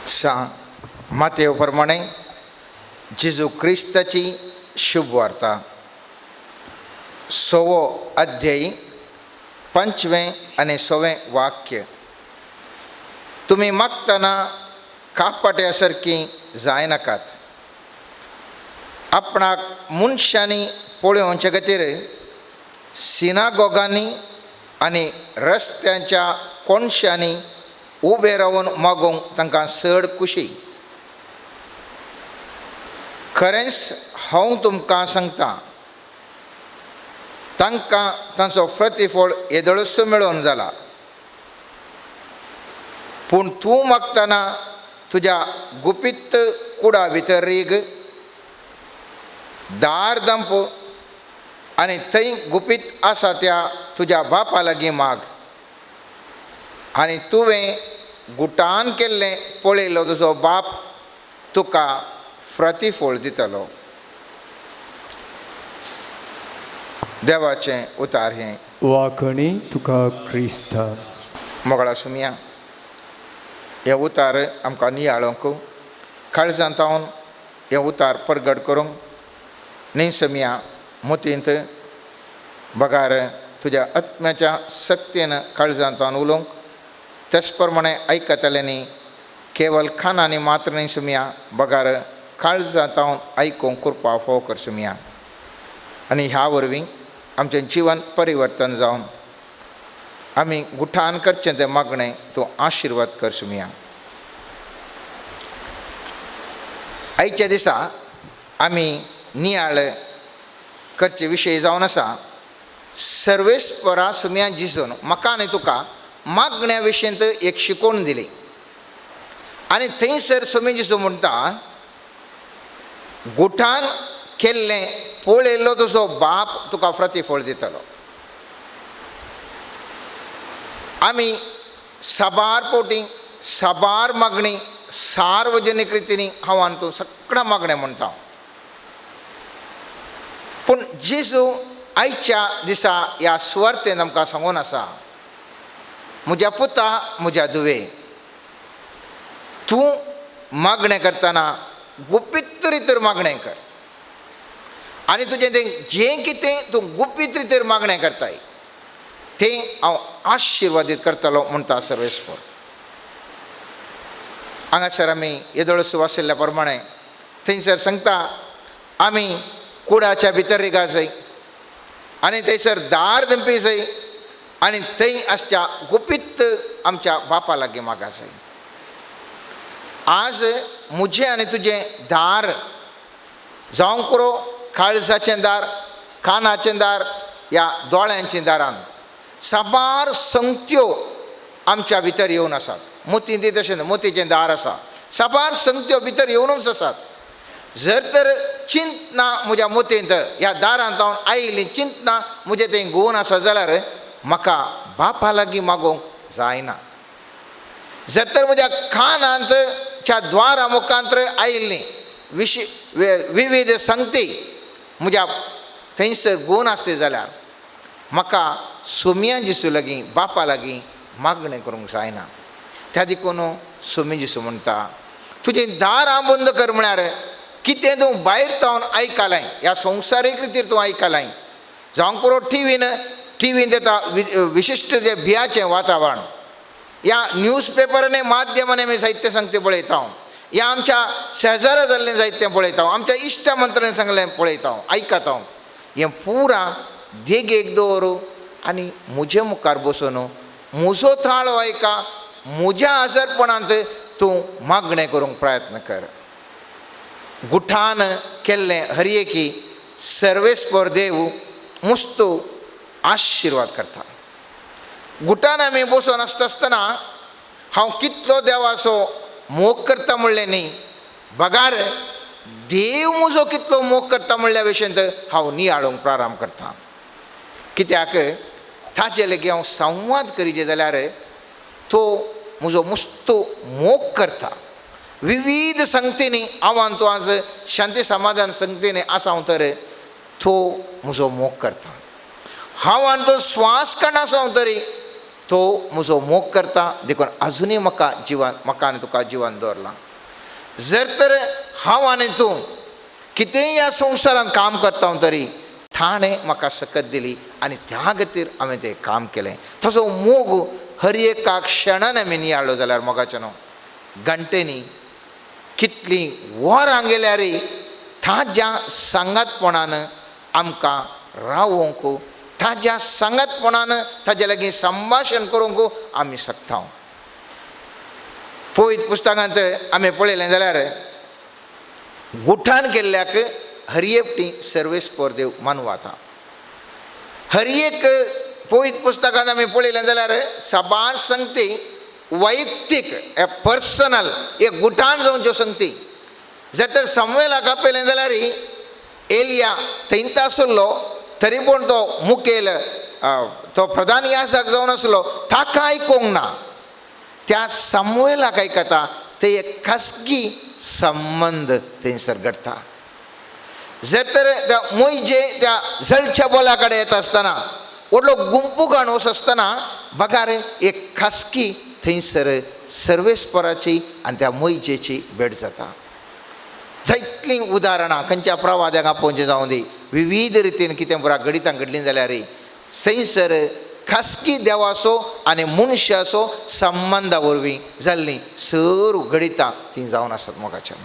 मातेव प्रमाणे जेजू क्रिस्ताची शुभ वार्ता 6वो अध्यायी 5वें आणि 6वें वाक्य. तुम्ही मागताना कापाट्यासारखी जाय नाकात. आपणाक मनशांनी पळोवचे खातीर सिनागोगांनी आनी रस्त्यांच्या कोणशांनी उबे रावन मागोवंक तांकां चड खुशी. खरेंच हांव तुमकां सांगतां, तांकां तांचो प्रतिफळ येदळसो मेळोन जाला. पूण तूं मागताना तुज्या गुपीत कुडा भितर रीग, दार दंप आनी थंय गुपीत आसा त्या तुज्या बापा लागीं माग. आनी तुवें गुटान केल्लें पळयलो तुजो बाप तुका प्रतिफळ दितलो. देवाचें उतार हें. वाखणी तुका क्रिस्त. मोगळा सुमिया, हे उतार आमकां नियाळोंक काळजांत हांवन हे उतार परगट करूंक न्ही समिया मोतींत बगार तुज्या आत्म्याच्या सक्तीन काळजांत हांवन उलोवंक तेच प्रमाणे आयकतले न्ही. केवल खानांनी मात्र न्ही सुमिया, बगार काळजांत हांवन आयकूंक कृपा फोव कर सुमिया. आनी ह्या वरवीं आमचें जीवन परिवर्तन जावन आमी गुठान करचें तें मागणें तूं आशिर्वाद कर सुमिया. आयच्या दिसा आमी नियाळ करचे विशय जावन आसा सर्वेस्परा सुमिया जिजून म्हाका आनी तुका मागण्या विशयंत एक शिकोवण दिली. आनी थंयसर सुमी जिजू म्हणटा, गुठान केल्लें पळयल्लो तुजो बाप तुका प्रतिफळ दितलो. आमी साबार पोटी साबार मागणी सार्वजनीक रितीनी हांव आनी तूं सगळ्या मागणें म्हणटा. पूण जेजू आयच्या दिसा ह्या सुवार्तेन आमकां सांगून आसा, म्हज्या पुता म्हज्या धुवे, तूं मागणें करतना गुपीत रितीर मागणें कर. आनी तुजें तें जें कितें तूं गुपीत रितीर मागणें करताय तें हांव आशिर्वादीत करतलो म्हणटा सर्वेस्पर. हांगासर आमी येदोळसो वाचिल्ल्या प्रमाणे थंयसर सांगता आमी कुडाच्या भितर रिगा जाय आनी थंयसर दार दंपी जाय आनी थंय आसच्या गुपीत आमच्या बापा लागीं मागा जाय. आज म्हजें आनी तुजें दार जावं पुरो काळजाचें दार, कानाचें दार, ह्या दोळ्यांचें दारान साबार संगत्यो आमच्या भितर येवन आसात. मोतीं ती तशें मोतीचें दार आसा, साबार संगत्यो भितर येवनूच आसात. जर तर चिंत ना म्हज्या मोतेंत ह्या दारांत हांव आयिल्लीं चिंत ना म्हजें तें गुण आसा जाल्यार म्हाका बापा लागीं मागोवंक जायना. जर तर म्हज्या कानांत च्या द्वारा मुखांतर आयिल्लीं विविध संगती म्हज्या थंयसर गुण आसले जाल्यार म्हाका सुमिया जिसू लागीं बापा लागीं मागणें करूंक जायना. त्या देखून सुमी जिसू म्हणटा, तुजें दार हांव बंद कर म्हळ्यार कितें तूं भायर जावन आयकलां, ह्या संवसारीक रितीर तूं आयकलां. जावं पुरो टीव्हीन येता विशिश्ट जें भियाचें वातावरण, ह्या न्यूज पेपरांनी माध्यमांनी आमी जायते संगती पळयता, ह्या आमच्या शेजारा जाल्लें जायतें पळयता, आमच्या इश्टा मंत्र्यान सांगलें पळयता, आयकता. हें पुरा देगेक दवरूं आनी म्हजे मुखार बसून म्हजो थाळो आयका, म्हज्या आजारपणांत तूं मागणें करूंक प्रयत्न कर. गुठान केल्लें हरएकी सर्वेस्पर देव मुस्तू आशिर्वाद करता. गुठान आमी बसून आसतना हांव कितलो देवाचो मोग करता म्हणलें न्ही, बगार देव म्हजो कितलो मोग करता म्हणल्या विशयंत हांव नियाळोवंक प्रारंभ करता. कित्याक ताचे लेगीत हांव संवाद करीचे जाल्यार तो म्हजो मुस्तू मोग करता. विविध संगतींनी हांव तूं आज शांती समाधान संगतींनी आसां तर तो म्हजो मोग करता. हांव आनी तो स्वास काडना आसां तरी तो म्हजो मोग करता देखून अजुनूय म्हाका आनी तुका जिवन दवरलां. जर तर हांव आनी तूं कितेंय ह्या संवसारांत काम करता तरी ताणें म्हाका सकत दिली आनी त्या खातीर हांवें तें काम केलें. ताजो मोग हर एका क्षणान आमी नियाळ्ळो जाल्यार मोगाचें न्हू. घंटेनी कितलीं वरां गेल्यारय ताज्या सांगातपणान आमकां रावोंक, ताज्या सांगातपणान ताजे लागीं संभाशण करूंक आमी शकता. पळयत पुस्तकांत आमी पळयलें जाल्यार गुठान केल्ल्याक हर एकटी सर्वेस्पर देव मानवाता. हर एक पळयत पुस्तकांत आमी पळयलें जाल्यार सबार संगती वैयक्तीक पर्सनल एक गुठान जावच्यो संगती. जर तर समवेलाक आपयलें जाल्यार एलिया थंयत आसलो तरी पूण तो मुखेल तो प्रधान याजक जावन आसलो, ताका आयकोंक ना. त्या समवेलाक आयकता ते एक खासगी संबंध थंयसर घडटा. जर तर त्या मोइजे त्या जळच्या बोला कडेन येता आसतना व्हडलो गुंपू घाण वच आसतना बगार एक खासगी थंयसर सर्वेस्पराची आनी त्या मोइजेची भेट जाता. जायतलीं उदाहरणां खंयच्या प्रवाद्याक आपोवचें जावं दी, विविध रितीन कितें बरा घडितां घडलीं जाल्यार थंयसर खासगी देवाचो आनी मनशाचो संबंदा वरवीं जाल्लीं सर घडितां तीं जावन आसात मोगाचें.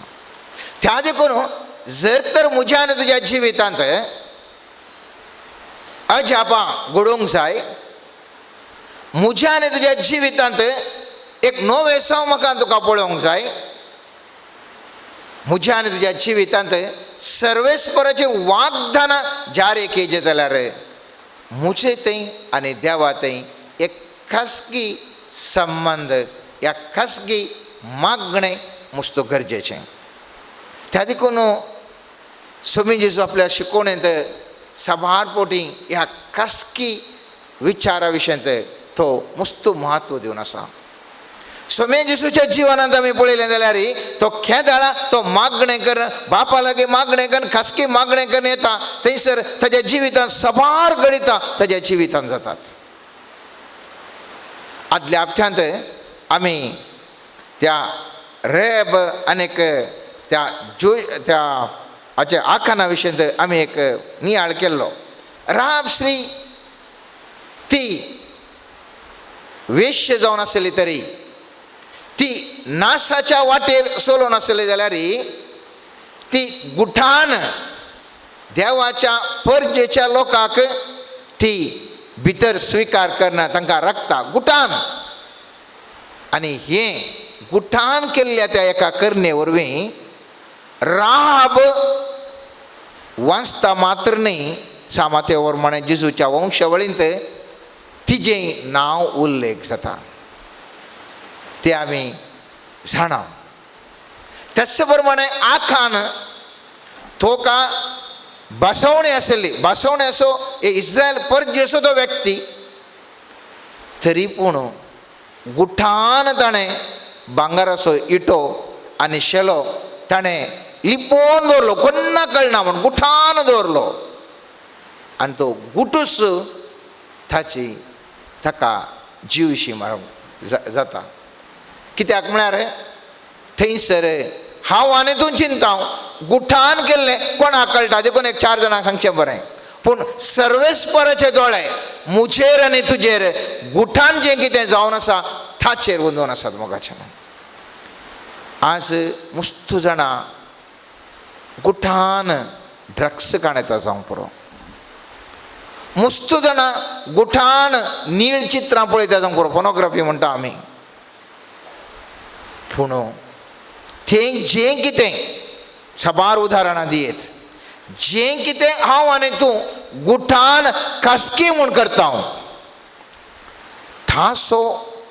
त्या देखून जर तर म्हज्या आनी तुज्या जिवितांत अजापां घडोवंक जाय, म्हज्या आनी तुज्या जिवितांत एक नवेसांव म्हाका तुका पळोवंक जाय, म्हज्या आनी तुज्या जिवितांत सर्वेस्पराची वाग्दानां जारी केली जाल्यार म्हजे थंय आनी देवा थंय एक खासगी संबंध, ह्या खासगी मागणें मस्तो गरजेचें. त्या देखून स्वामी जेजू आपल्या शिकवणेंत सबार पोटी ह्या खासगी विचारा विशयंत तो मस्तो म्हत्व दिवन आसा. स्वामी जेजूच्या जिवनांत आमी पळयलें जाल्यार तो खेदाळा तो मागणें कर, बापा लागीं मागणें कर, खासगी मागणें करून येता थंयसर ताज्या जिवितांत सबार घडितां ताज्या जिवितांत जातात. आदल्या हप्त्यांत आमी त्या रेब आनीक त्या हाचे आखाना विशयंत आमी एक नियाळ केल्लो. राब श्री ती वेश्य जावन आसली तरी ती नाशाच्या वाटेर सोलोन आसली जाल्यार ती गुठान देवाच्या परजेच्या लोकांक ती भितर स्विकार करना, तांकां रखता गुठान. आनी हें गुठान केल्ल्या त्या एका करणे वरवीं राहाब वाचता मात्र न्ही, सामाते प्रमाणे जेजूच्या वंशावळींत तिजें नांव उल्लेख जाता. ते आमी जाणा. तशे प्रमाणे आखान तोका बसवणी आसली, बसवणी असो इस्रायल परजेचो तो व्यक्ती, तरी पूण गुठान ताणें भांगाराचो इटो आनी शेलो ताणें लिपोवन दवरलो, कोन्ना कळना म्हूण गुठान दवरलो. आनी तो गुटूस ताका जीवशी जाता. कित्याक म्हळ्यार थंयसर हांव आनी तूं चिंताव गुठान केल्लें कोणाक कळटा, देखून एक 4 जाणांक सांगचें बरें. पूण सर्वेस्पराचे दोळे मुजेर आनी तुजेर गुठान जें कितें जावन आसा ताचेर वंदून आसात मोगाचें. आज मस्त जाणां गुठान ड्रग्स काणयता जावंक पुरो, मस्त जाणां गुठान नीळ चित्रां पळयता जावंक पुरो, पोर्नोग्राफी म्हणटा आमी. पूण तें जें कितें सबार उदाहरणां दियेत, जें कितें हांव आनी तूं गुठान खासगी म्हूण करता ताचो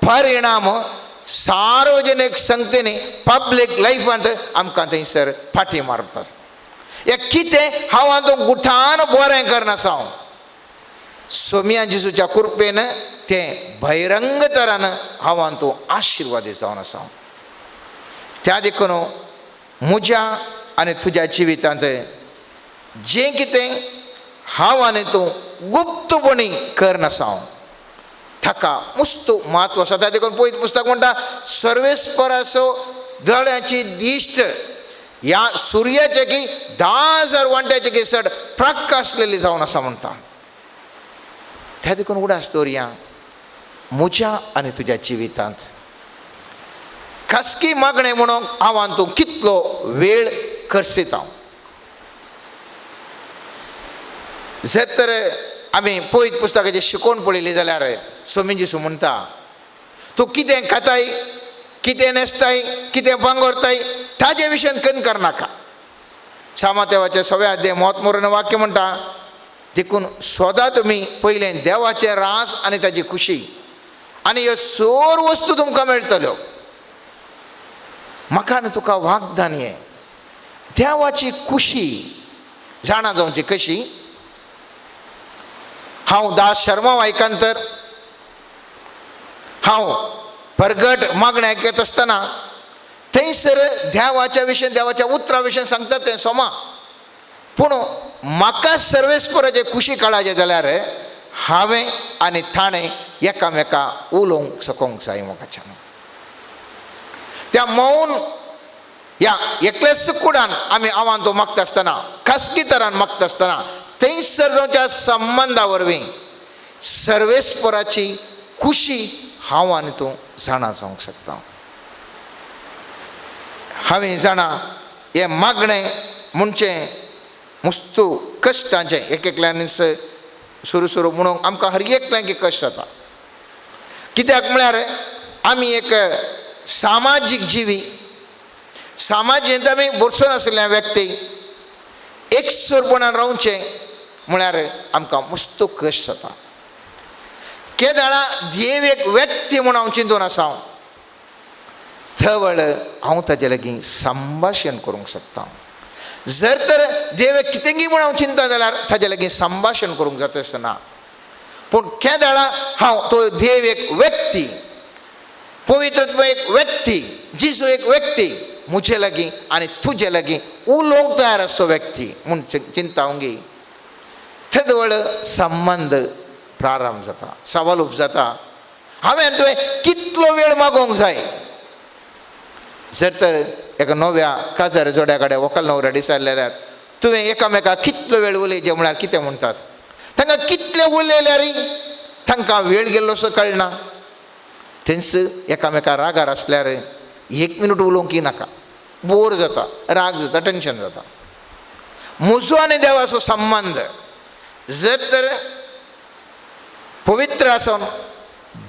परिणाम सार्वजनीक संगतींनी पब्लीक लायफांत आमकां थंयसर फाटी मारता. एक कितें हांव आनी तूं गुठान बरें करनासा, सोम्या जेजूच्या कृपेन तें बहिरंग तरान हांव आनी तूं आशिर्वादीत जावन आसा. त्या देखून म्हज्या आनी तुज्या जिवितांत जें कितें हांव आनी तूं गुप्तपणी करनासा थाका मुस्तू म्हत्व आसा. त्या देखून पळयत पुस्तक म्हणटा सर्वेस्पराचो दोळ्याची दिश्ट ह्या सुर्याचे की 10,000 वंट्याचे की चड प्रकाशलेली जावन आसा म्हणटा. त्या देखून उडास दवरया म्हज्या आनी तुज्या जिवितांत खासगी मागणें म्हणून हांव तूं कितलो वेळ खर्चिता. जर तर आमी पळयत पुस्तकाची शिकोवन पळयली जाल्यार स्वामी जेजू म्हणटा तूं कितें खाताय, कितें न्हेसताय, कितें भांगरताय ताजे विशयान कणकार नाका. सामातेवाचे 6व्या अध्याय 33 वाक्य म्हणटा देखून सोदा तुमी पयलें देवाचें रास आनी ताची खुशी आनी ह्यो सोर वस्तू तुमकां मेळटल्यो. म्हाका आनी तुका वागदान हें देवाची खुशी जाणा जावची कशी. हांव दास शर्मा वायकांतर हांव परगट मागणें आयकत आसतना थंयसर देवाच्या विशयी देवाच्या उतरा विशयी सांगता तें सोमा. पूण म्हाका सर्वेस्पराचे खुशी कळाचे जाल्यार हांवें आनी ताणें एकामेका उलोवंक सकोंक जाय. मोगाच्यान त्या मौन ह्या एकलेच कुडान आमी आव्हान तो मागता आसतना खासगी तरान मागता आसतना थंयसर जावच्या संबंदा वरवीं सर्वेस्पराची खुशी हांव आनी तूं जाणा जावंक शकता. हांवें जाणा हें मागणें म्हणचे मुस्तू कश्टांचें एकल्यान सुरू म्हणून आमकां हर एकल्याक कश्ट जाता. कित्याक म्हळ्यार आमी एक सामाजीक जिवी, सामाजीक आमी बरसून आशिल्ल्या व्यक्ती एकसुरपणान रावचें म्हळ्यार आमकां मुस्तू कश्ट जाता. केदाळा देव एक व्यक्ती म्हणून हांव चिंतून आसा थवळ हांव ताजे लागीं संभाशण करूंक शकता. जर तर देव कितेंगी म्हणून हांव चिंता जाल्यार ताजे लागीं संभाशण करूंक जाता आसतना. पूण केदाळा हांव तो देव एक व्यक्ती, पवित्रत्व एक व्यक्ती, जिजू एक व्यक्ती म्हजे लागीं आनी तुजे लागीं उलोवंक तयार आसचो व्यक्ती म्हूण चिंता उंगी थदवळ संबंद प्रारंभ जाता, सवाल उपजाता. हांवें तुवें कितलो वेळ मागोवंक जाय. जर तर एका नव्या काजार जोड्या कडेन व्हंकल न्हवरो दिसाल्यार तुवें एकामेकाक कितलो वेळ उलयचें म्हळ्यार कितें म्हणटात. तांकां कितले उलयल्यार तांकां वेळ गेल्लोसो कळना. थंयच एकामेका रागार आसल्यार 1 मिनट उलोवंक नाका, बोर जाता, राग जाता, टेन्शन जाता. म्हजो आनी देवाचो संबंद जर तर पवित्र आसून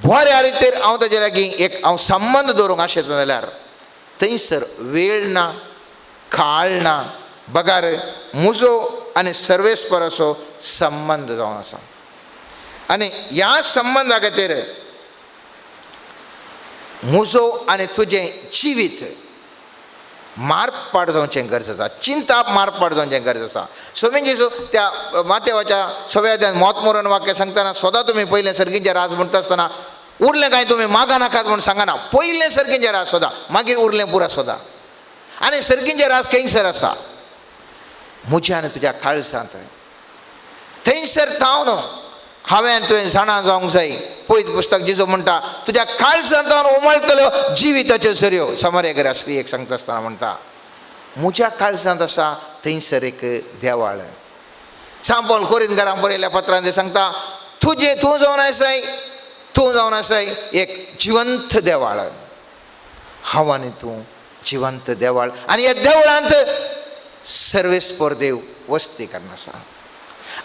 बऱ्या रितीर हांव ताजे लागीं एक हांव संबंद दवरूंक आशेता जाल्यार थंयसर वेळ ना, काळ ना, बगार म्हजो आनी सर्वेस्पराचो संबंद जावन आसा. आनी ह्या संबंदा खातीर म्हजो आनी तुजें जिवीत मार्पाड जावचें गरज आसा, चिंता मार्पाड जावचें गरज आसा. स्वामी जेजू त्या मातेवाच्या 6व्या अध्यायात 33 वाक्य सांगतना सदां तुमी पयलें सर्गीचें राज म्हणटा आसतना उरलें कांय तुमी मागा नाकात म्हणून सांगना. पयलें सर्गीचें राज सोदा, मागीर उरलें पुरा सोदा. आनी सर्गीचें राज खंयसर आसा म्हज्या आनी तुज्या काळजांत. थंयसर थावन हांवें आनी तुवें जाणा जावंक जाय. पळयत पुस्तक जेजू म्हणटा तुज्या काळजांत उमळटल्यो जिविताच्यो झरयो. समार्य स्त्रीयेक सांगता आसतना म्हणटा म्हज्या काळजांत आसा थंयसर एक देवाळ. सांत पौल कोरिंथकारांक बरयल्ल्या पत्रांत सांगता तूं जावन आसाय एक जिवंत देवाळ. हांव आनी तूं जिवंत देवाळ आनी ह्या देवळांत सर्वेस्पर देव वस्ती करना आसा.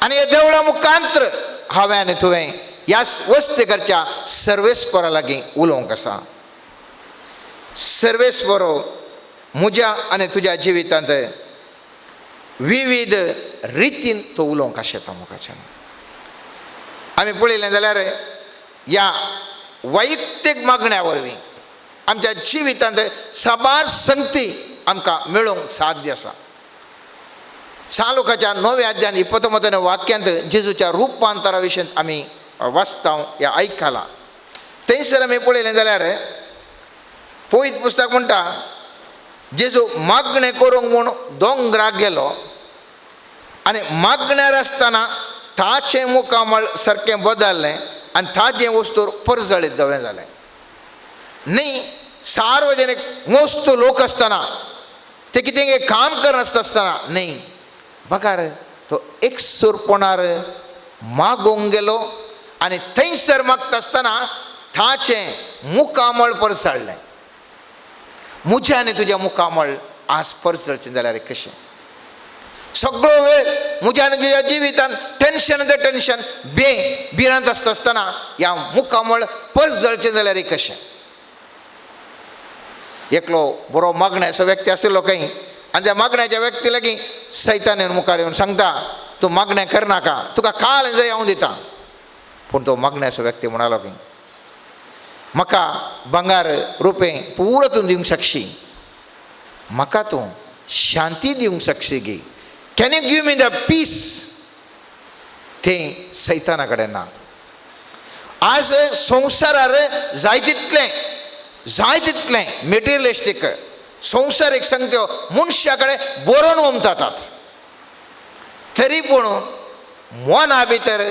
आनी ह्या देवळा मुखांतर हांवें आनी तुवें ह्या वस्तीकरच्या सर्वेस्परा लागीं उलोवंक आसा. सर्वेस्परो म्हज्या आनी तुज्या जिवितांत विविध रितीन तो उलोवंक आशेता मुखाच्यान. आमी पळयलें जाल्यार ह्या वैयक्तीक मागण्या वरवीं आमच्या जिवितांत साबार संगती आमकां मेळोवंक साध्य आसा. सालुकाच्या 9व्या अध्यायात 29 वाक्यांत जेजूच्या रुपांतरा विशीं आमी वाचता या आयकलां. थंयसर आमी पळयलें जाल्यार पळयत पुस्तक म्हणटा जेजू मागणें करूंक म्हूण दोंगराक गेलो आनी मागण्यार आसतना ताचें मुखामळ सारकें बदललें आणि ताजे वस्तूर परस जळीत दवें जालें. न्ही सार्वजनीक मोस्त लोक असताना ते कितें काम करनासतना न्ही बघा रे तो एकसूरपणार मागोंक गेलो आनी थंयसर मागता आसतना ताचें मुखामळ परस हाडलें. म्हजें आनी तुजें मुखामळ आज परस जळचें जाल्यार कशें? सगळो वेळ म्हज्या आनी तुज्या जिवितांत टेन्शन ते टेन्शन भिरांत आसतना ह्या मुखामळ परस जळचें जाल्यार कशें? एकलो बरो मागण्याचो व्यक्ती आशिल्लो खंय आनी त्या मागण्याच्या व्यक्ती लागीं सैतानान मुखार येवन सांगता तूं मागणें करनाका, तुका काल जाय हांव दितां. पूण तो मागण्याचो व्यक्ती म्हणालो की म्हाका भांगार रुपें पुरो तूं दिवंक शकशी, म्हाका तूं शांती दिवंक शकशी गे. Can you give me the peace? तें सैताना कडेन ना. आज संवसारार जाय तितलें मेटेरियलिस्टीक संवसारीक संगत्यो मनशा कडेन बरोवन वमतात, तरी पूण मना भितर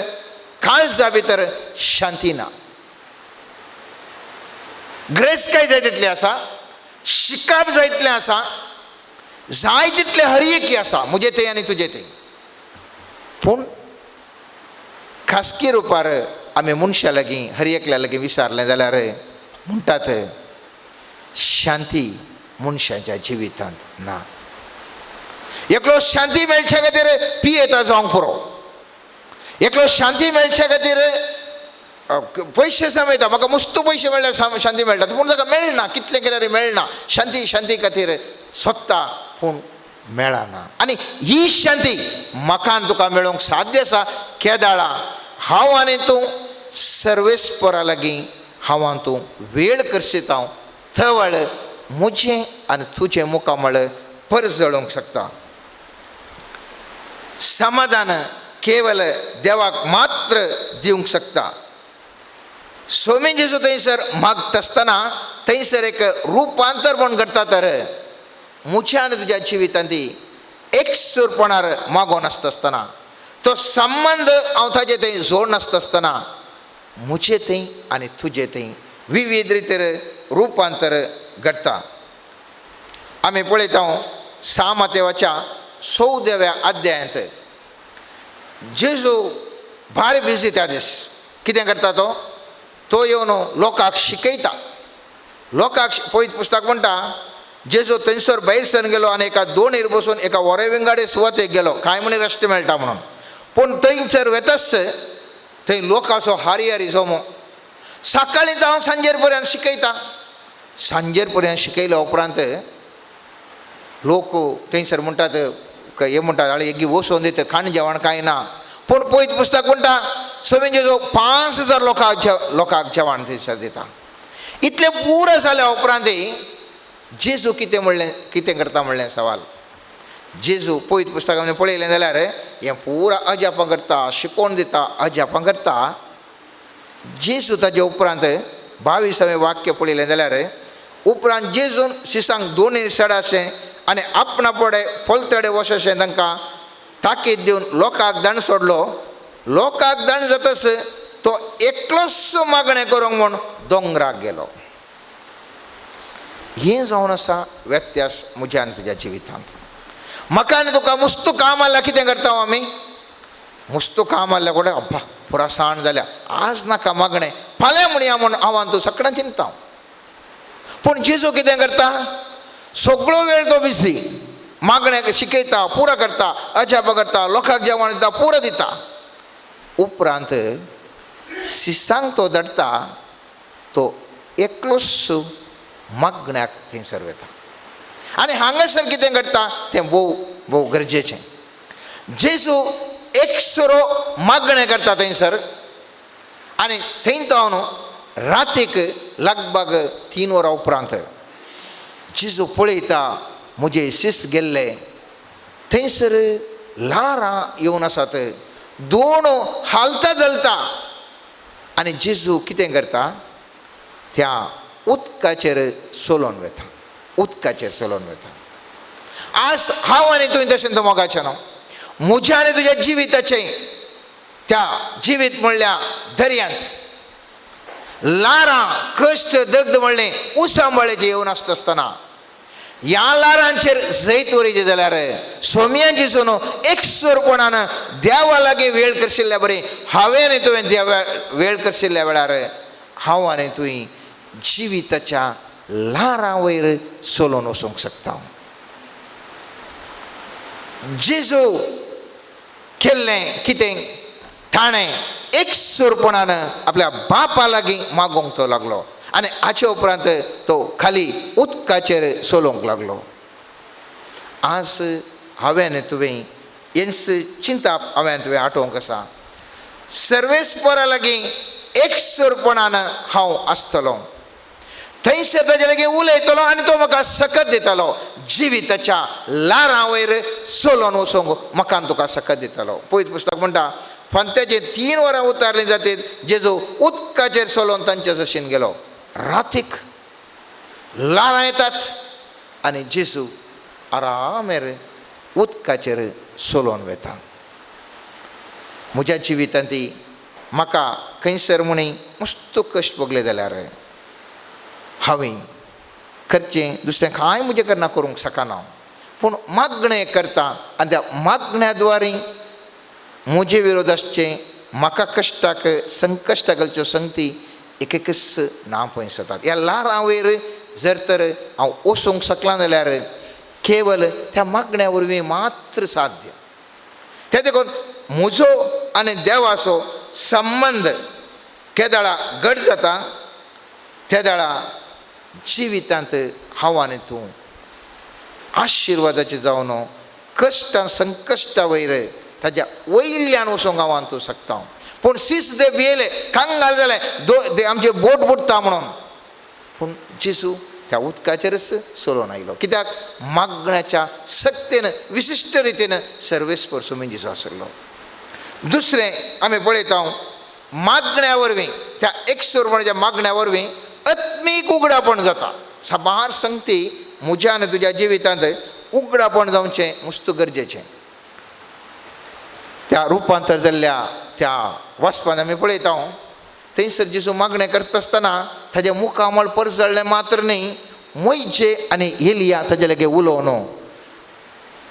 काळजा भितर शांती ना. ग्रेस्काय जाय तितली आसा, शिकप जाय तितलें आसा, जाय तितलें हरयेकी आसा म्हजें तें आनी तुजें तें. पूण खासगी रुपार आमी मनशा लागीं हरयेकल्या लागीं विचारलें जाल्यार म्हणटात शांती मनशाच्या जिवितांत ना. एकलो शांती मेळचे खातीर पियेता जावंक पुरो, एकलो शांती मेळचे खातीर पयशे समयता, म्हाका मस्तू पयशे मेळ्ळ्यार शांती मेळटा, पूण ताका मेळना, कितलें केल्यार मेळना. शांती खातीर सोदता पूण मेळना. आनी ही शांती म्हाका आनी तुका मेळोवंक साध्य आसा केदाळा हांव आनी तूं सर्वेस्परा लागीं हांव तूं वेळ करशिता थवळ म्हजें आनी तुजें मुखामळ परस जळोवंक शकता. समाधान केवल देवाक मात्र दिवंक शकता. स्वामी जेजू थंयसर मागता आसतना थंयसर एक रुपांतर म्हूण घडटा. तर म्हज्या आनी तुज्या जिवितांत एकसूरपणार मागोन आसतना तो संबंध हांव ताजे थंय जोड नासतना म्हजें थंय आनी तुजें थंय विविध रितीर रुपांतर घडटा. आमी पळयता 6 मातेवाच्या 14व्या अध्यायांत जेजू भारी बिजी त्या दीस कितें करता तो येवन लोकांक शिकयता. लोकांक पयत पुस्तक म्हणटा जेजू थंयसर भायर सरून गेलो आनी एका दोणीर बसून एका वरेविंगाडे सुवातेक गेलो, कांय म्हणी रस्ते मेळटा म्हणून. पूण थंयसर वेतस थंय लोकांचो हारी जमो. सकाळीं तर हांव सांजेर पर्यंत शिकयता. सांजेर पर्यंत शिकयल्या उपरांत लोक थंयसर म्हणटात हे म्हणटात आळे एगी वचोन दिता, खाण जेवण कांय ना. पूण पयत पुस्तक म्हणटा स्वामी जेजू 5000 लोकांक जेवण थंयसर दिता. इतलें पुरो जाल्या उपरांत जेजू कितें करता म्हणलें सवाल. जेजू पयत पुस्तकांत पळयलें जाल्यार हें पुरा अजापां करता, शिकोवन दिता, अजापां करता. जेजू ताजे उपरांत 22वें वाक्य पळयलें जाल्यार उपरांत जेजून शिसांक दोनी सडाशें आनी आपणा पडे पलतडे वचशें तांकां ताकीद दिवन लोकांक दंड सोडलो. लोकांक दंड जातच तो एकलोच मागणें करूंक म्हूण दोंगराक गेलो. हें जावन आसा व्यत्यास म्हज्या आनी तुज्या जिवितांत. म्हाका आनी तुका मस्तू काम आसल्यार कितें करता आमी? मस्तू काम आसल्यार कोडे अब्बा पुरा साण जाल्या, आज नाका मागणें, फाल्यां म्हणया म्हूण हांव तूं सकाळीं चिंता. पूण जेजू कितें करता? सगळो वेळ तो बिजी मागणें शिकयता, पुरो करता, अजाप करता, लोकांक जेवण दिता, पुरो दिता. उपरांत सिसांक तो धाडटा, तो एकलोच मागण्याक थंयसर वता. आनी हांगासर कितें घडटा तें भोव गरजेचें. जेजू एकसरो मागणें करता थंयसर आनी थंय तो रातीक लगभग 3 वरां उपरांत जेजू पळयता म्हजे शिस गेल्ले थंयसर ल्हारां येवन आसात, दोन हालता धलता. आनी जेजू कितें करता? त्या उदकाचेर सोलोन वता, उदकाचेर सोलोन वता. आज हांव आनी तुवें तशें तो मोगाचें न्हू. म्हज्या आनी तुज्या जिविताचें त्या जिवीत म्हणल्या दर्यांत लारां कश्ट दगद म्हणलें उसांबळेचे येवन आसतना ह्या लारांचेर जैत उरयचे जाल्यार सोमयांची सोनो एकसुरपणान देवा लागीं वेळ करशिल्ल्या बरें हांवें आनी तुवें देवा वेळ करशिल्ल्या वेळार हांव आनी तुवें जिविताच्या लारां वयर सोलोन वचूंक शकता. जेजू केल्लें कितें ताणें एकसुरपणान आपल्या बापा लागीं मागोंक तो लागलो आनी हाचे उपरांत तो खाली उदकाचेर सोलोंक लागलो. आज हांवें आनी तुवें हेंच चिंता हांवें आनी तुवें आठोवंक आसा. सर्वेस्परा लागीं एकसुरपणान हांव आसतलों, थंयसर ताजे लागीं उलयतलो आनी तो म्हाका सकत दितालो. जिविताच्या लारां वयर सोलोन वचोंक म्हाका आनी तुका सकत दितालो. पळयत पुस्तक म्हणटा फांत्याचे 3 वरां उतारलीं जातात जेजू उदकाचेर सोलोन तांचे जशेन गेलो. रातीक लारां येतात आनी जेजू आरामेर उदकाचेर सोलोन वेता. म्हज्या जिवितांत म्हाका खंयसर म्हणी मस्त कश्ट भोगले जाल्यार हांवें करचें दुसरें कांय म्हजे कडना करूंक शकना, पूण मागणें करता आनी त्या मागण्या द्वारे म्हजे विरोधाचें म्हाका कश्टाक संकश्ट घालच्यो संगती एक एकच ना पयस जातात. ह्या लारां वयर जर तर हांव वचूंक शकलां जाल्यार केवल त्या मागण्या वरवीं मात्र साध्य. ते देखून म्हजो आनी देवाचो संबंद केदाळा घट जाता तेदाळा जिवितांत हांव आनी तूं आशिर्वादाचें जावन कश्टां संकश्टा वयर ताज्या वयल्यान वचोंक हांव आनी तूं शकता. पूण सीस ते भियेले कांगाल जाले आमचे बोट बुडटा म्हणून, पूण जेजू त्या उदकाचेरच सोलोन आयलो. कित्याक मागण्याच्या सक्तीन विशिश्ट रितीन सर्वेस्पर सोमीन जेजू आसलो. दुसरें आमी पळयता मागण्या वरवीं त्या एकसुरपणाच्या मागण्या वरवीं आत्मीक उगडापण जाता. साबार संगती म्हज्या आनी तुज्या जिवितांत उगडापण जावचें मस्त गरजेचें. त्या रुपांतर जाल्ल्या त्या वाचपान आमी पळयता थंयसर जेजू मागणें करता आसतना ताज्या मुखामळ परजळ्ळें मात्र न्ही, मोइशे आनी एलिया ताजे लागीं उलोवन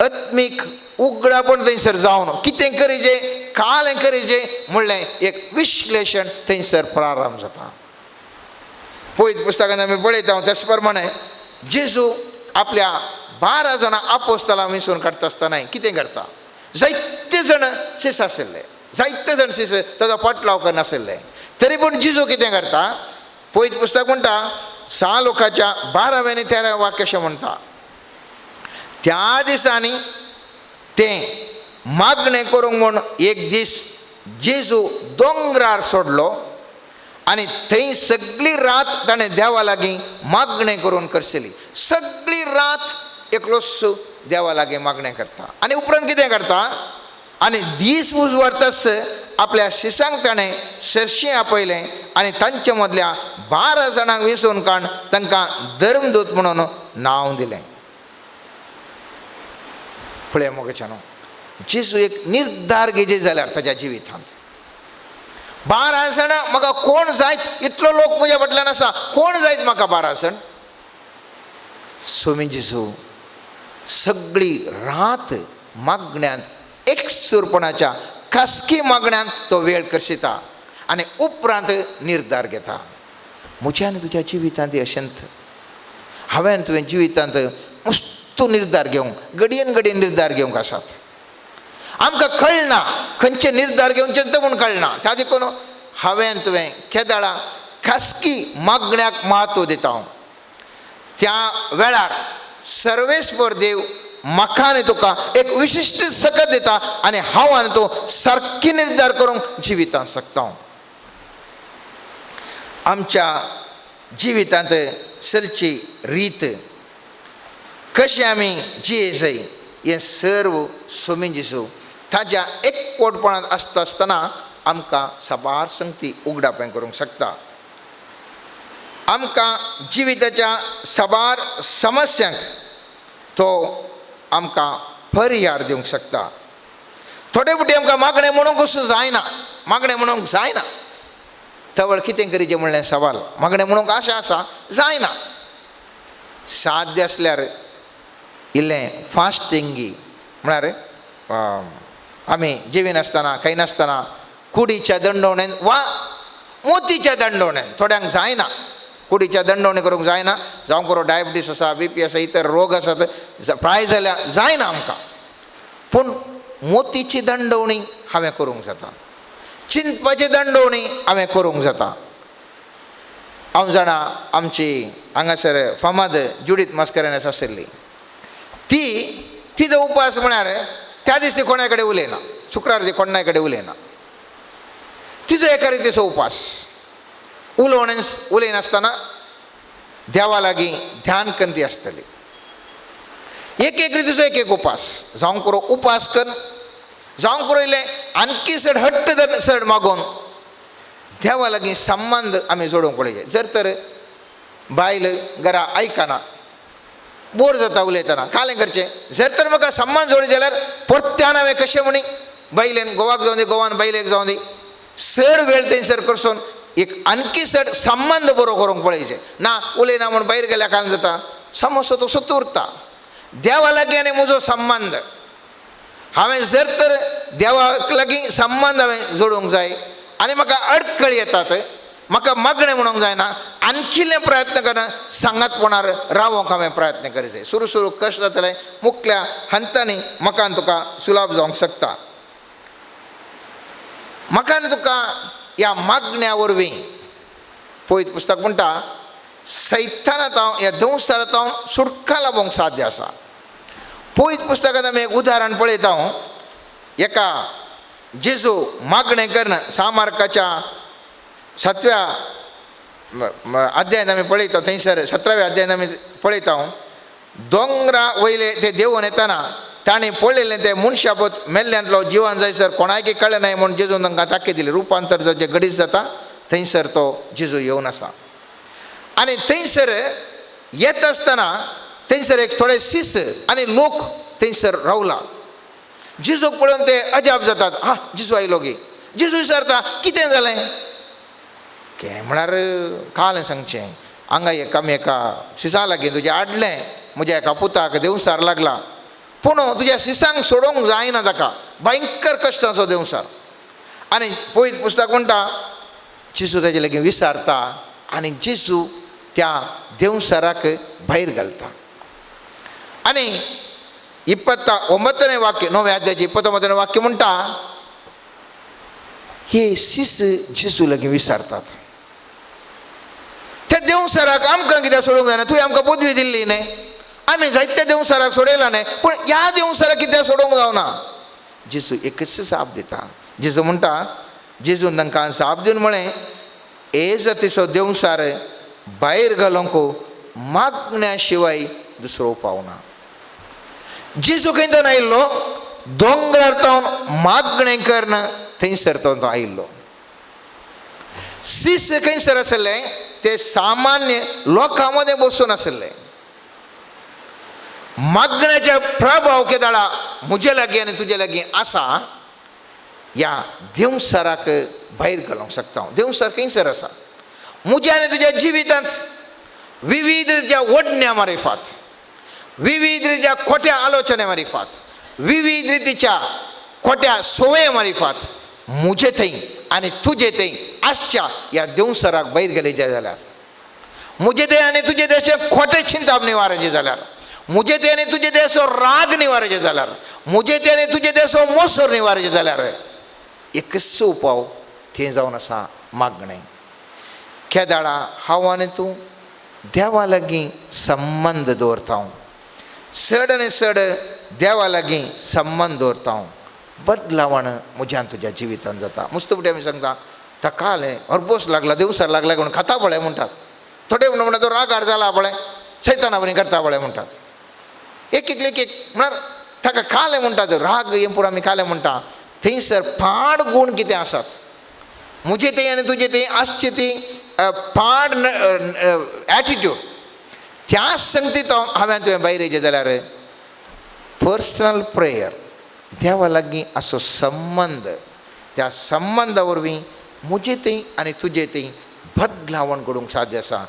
आत्मीक उगडापण थंयसर जावन कितें करीचें कालें करीचें म्हणलें एक विश्लेशण थंयसर प्रारंभ जाता. पळयत पुस्तकांत आमी पळयता तेच प्रमाणे जेजू आपल्या 12 जाणां आपोस्तलां विंचून काडटा आसतना कितें करता, जायते जाण सीस आशिल्ले, जायते जाण सीस ताजो पटलाव करनाशिल्ले, तरी पूण जेजू कितें करता. पळयत पुस्तक म्हणटा 6 लोकांच्या 12वें आनी 13वें वाक्य अशें म्हणटा, त्या दिसांनी तें मागणें करूंक म्हूण एक दीस जेजू दोंगरार सोडलो आनी थंय सगळी रात ताणें देवा लागीं मागणें करून करशिल्ली. सगळी रात एकलोच देवा लागीं मागणें करता आनी उपरांत कितें करता. आनी दीस उजवाडटाच आपल्या शिसांक ताणें सरशी आपयलें आनी तांचे मदल्या 12 जाणांक विंचून काडून तांकां धर्मदूत म्हणून नांव दिलें. फुडें मोगच्यानो जेजू एक निर्धार घेजे जाल्यार ताज्या जिवितांत 12 जाणां म्हाका कोण जायत, इतलो लोक म्हज्या फाटल्यान आसा, कोण जायत म्हाका 12 जाण. सोमी जेजू सगळी रात मागण्यांत एकसुरपणाच्या खासगी मागण्यांत तो वेळ करशिता आनी उपरांत निर्धार घेता. म्हज्या आनी तुज्या जिवितांत अशेंत हांवें आनी तुवें जिवितांत मस्त निर्धार घेवंक घडयेन घडयेन निर्धार घेवंक आसात. आमकां कळना खंयचे निर्धार घेवचे तें म्हूण कळना. त्या देखून हांवें आनी तुवें केदाळा खासगी मागण्याक म्हत्व दिता. त्या वेळार सर्वेस्पर देव म्हाका आनी तुका एक विशिश्ट सकत दिता आनी हांव आनी तूं सारकी निर्धार करूंक जिवितांत शकता. आमच्या जिवितांत चलची रीत कशी आमी जियेसय हें सर्व सोमीन जेजू ताज्या एकवटपणांत आसता आसतना आमकां साबार संगती उगडापें करूंक शकता. आमकां जिविताच्या साबार समस्यांक तो आमकां पर्याय दिवंक शकता. थोडे फावटी आमकां मागणें म्हणूंक जायना, मागणें म्हणूंक जायना, तवळ कितें करीचें म्हणलें सवाल मागणें म्हणूंक आशा आसा जायना. साध्य आसल्यार इल्लें फास्टिंगी म्हळ्यार आमी जेविनासतना काही नासतना कुडीच्या दंडोवण्यान वा मोतीच्या दंडोवण्यान थोड्यांक जायना. कुडीच्या दंडोवणी करूंक जायना. जावं करून डायबिटीस आसा BP आसा इतर रोग आसात प्राय जाल्यार जायना आमकां. पूण मोतीची दंडोवणी हांवें करूंक जाता. चिंतपाची दंडोवणी हांवें करूंक जाता. हांव जाणा आमची हांगासर फामाद जुडीत मास्करेनस आशिल्ली तिजो उपास म्हळ्यार त्या दीस ती कोणाय कडेन उलयना. शुक्रार ती कोणाय कडेन उलयना. तिजो एका रितीचो उपास उलयनासतना देवा लागीं ध्यान करून ती आसतली. एक रितीचो एक उपास जावं करून उपास कर जावं करून इल्लें आनकी चड हट्ट चड मागून देवा लागीं संबंद आमी जोडूंक पडयचे. जर तर बायल घरा आयकना बोर जाता उलयतना कालें करचें. जर तर म्हाका संबंद जोडी जाल्यार परत्यान हांवें कशें म्हणी बायलेन गोवाक जावं दी गोवान बायलेक जावं दी चड वेळ थंयसर करसून एक आणखी चड संबंद बरो करूंक पळयचें. ना उलयना म्हूण भायर गेल्या काल जाता समस्या तो सुत उरता. देवा लागीं आनी म्हजो संबंद हांवें जर तर देवाक लागीं संबंद हांवें जोडूंक जाय आनी म्हाका अडखळ येतात म्हाका मागणें म्हणूंक जायना आणखीले प्रयत्न करना सांगातपणार रावोंक हांवें प्रयत्न करचे. सुरू कश्ट जातले मुखल्या हंतांनी म्हाका तुका सुलाभ जावंक शकता. म्हाका तुका ह्या मागण्या वरवीं पळयत पुस्तक म्हणटा सैतानात हांव ह्या दंवसारांत हांव सुटका लावंक साध्य आसा. पळयत पुस्तकांत आमी एक उदाहरण पळयता. एका जेजू मागणें करन सामार्काच्या 7व्या अध्यायान आमी पळयता. थंयसर 17व्या अध्यायान आमी पळयता दोंगरा वयले ते देंवून येतना ताणें पळयलें ते मनशापूत मेल्ल्यांतलो जिवान जायसर कोणायकी कळ्ळें नाय म्हूण जेजून तांकां ताकय दिली. रुपांतर जे घडीत जाता थंयसर तो जेजू येवन आसा. आनी थंयसर येत आसतना थंयसर एक थोडे सीस आनी लोक थंयसर रावला. जेजूक पळोवन ते अजाप जातात. जेजू आयलो गे. जेजू विचारता कितें जालें के म्हळ्यार कालें सांगचें हांगा एका सिसा लागीं तुजें आडलें म्हज्या एका पुताक देंवसार लागला पूण तुज्या सिसांक सोडूंक जायना ताका भयंकर कश्टाचो देंवसार. आनी पळयत पुस्तक म्हणटा जेजू ताजे लागीं विचारता आनी जेजू त्या देंवसाराक भायर घालता. आनी 29वें वाक्य 9व्या अध्यायाचें 29वें वाक्य म्हणटा हे सीस जेजू लागीं विचारतात त्या देंवसाराक आमकां कित्याक सोडूंक जायना. तुवें आमकां पदवी दिल्ली न्हय आमी जायत्या देंवसाराक सोडयला न्हय पूण ह्या देंवसाराक कित्याक सोडूंक जावना. जेजू एकच जाप दिता. जेजू म्हणटा जेजून तांकां जाप दिवन म्हळें हे जातीचो देंवसार भायर घालूंक मागण्या शिवाय दुसरो उपाव ना. जेजू खंयच्यान आयिल्लो दोंगरार तावन मागणें करन थंयसर तो आयिल्लो. सीस खंयसर आसले ते सामान्य लोकां मदें बसून आसले. मागण्याचे प्रभाव केदाळा म्हजे लागीं आनी तुजे लागीं आसा ह्या देंवसाराक भायर घालूंक शकता. देंवसार खंयसर आसा म्हज्या आनी तुज्या जिवितांत विविध रित्या ओडण्या मारिफात विविध रित्या खोट्या आलोचने मारिफात विविध रितीच्या खोट्या सोये मारिफात म्हजे थंय आनी तुजे थंय आसच्या ह्या देंवसाराक भायर गेलेचे जाल्यार म्हजे थंय आनी तुजे देशे खोटे चिंताप निवारचे जाल्यार म्हजे थंय आनी तुजे देशो राग निवारचे जाल्यार म्हजे थंय आनी तुजे देशो मोसोर निवारचे जाल्यार एकच उपाव थंय जावन आसा मागणें. केदाळा हांव आनी तूं देवा लागीं संबंद दवरता. चड आनी चड देवा लागीं संबंद दवरता. बदलावण म्हज्यान तुज्या जिवितांत जाता. मुस्तुपटी आमी सांगता ताका जालें हरबोस लागला देंवसार लागला म्हणून खाता पळय म्हणटात. थोडे म्हणटा तो रागार जाला पळय सैताना बरी करता पळय म्हणटात. एक म्हळ्यार ताका कालें म्हणटात राग हें पुरो आमी कालें म्हणटा. थंयसर पाड गूण कितें आसात म्हजे थंय आनी तुजे थंय आसची ती पाड एटिट्यूड त्या संगतीत हांवें तुवें भायर येचें जाल्यार पर्सनल प्रेयर देवा लागीं असो संबंद त्या संबंदा वरवीं मुजे तें आनी तुजे तें बदलावण घडोवंक साध्य आसा.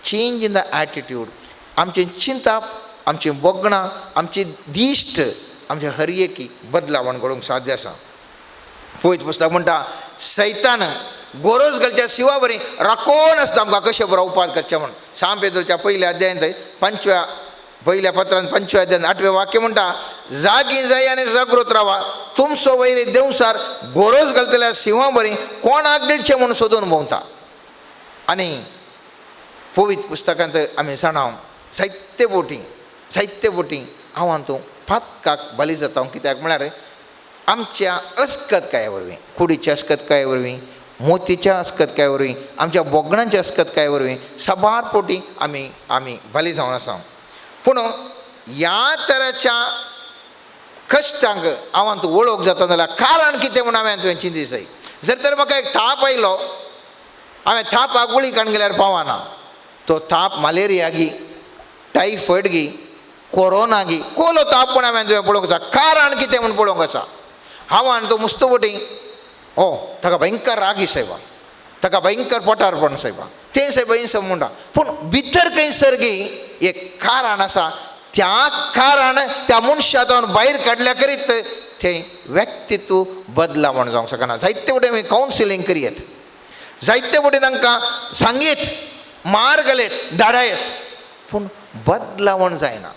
Change in the attitude. आमचें चिंतप, आमचें बोगणां, आमची दिश्ट, आमच्या हर एकी बदलावण घडोवंक साध्य आसा. पळयत पुस्तक म्हणटा सैतान गोरोज घालच्या शिवा बरी राखोन आसता आमकां कशें बरो उपाद करचें म्हण. साम पेद्रोच्या पयल्या अध्यायान थंय पयल्या पत्रांत 5व्या अध्यायान 8वें वाक्य म्हणटा जागी जाय आनी जागृत रावा. तुमचो वैरी देवसार गोरोज घालतल्या शिवा बरी कोणाक दिडचें म्हूण सोदून भोंवता. आनी पवित्र पुस्तकांत आमी जाणाव जायते बोटी हांव तूं पातकाक बली जाता. कित्याक म्हळ्यार आमच्या अस्कतकाये वरवीं, कुडीच्या अस्कतकाये वरवीं, मोतीच्या अस्कतकाये वरवीं, आमच्या बोगणांच्या अस्कतकाये वरवीं साबार पोटी आमी बली जावन आसा. पूण ह्या तराच्या कश्टांक हांव तूं वळोवंक जाता जाल्यार कारण कितें म्हूण हांवें तुवें चिंतीत जाय. जर तर म्हाका एक ताप आयलो, हांवें तापाक गुळी काण गेल्यार पावना. तो ताप मलेरिया गी, टायफॉयड गी, कोरोना गी, कोलो ताप पूण हांवें तुवें पळोवंक आसा. कारण कितें म्हूण पळोवंक आसा. हांव आनी तो मुस्तबोटी ताका भयंकर राग सायबा, ताका भयंकर पोटारपण सायबा, तें सायबा हिंसप म्हणटा. पूण भितर खंयसर गी एक कारण आसा. त्या कारण त्या मनशांतून भायर काडल्या करीत तें व्यक्तित्व बदलावण जावंक शकना. जायते वटेन आमी कावन्सिलींग करयत, जायते वटेन तांकां सांगीत, मार घालयत, धाडायत, पूण बदलावण जायना.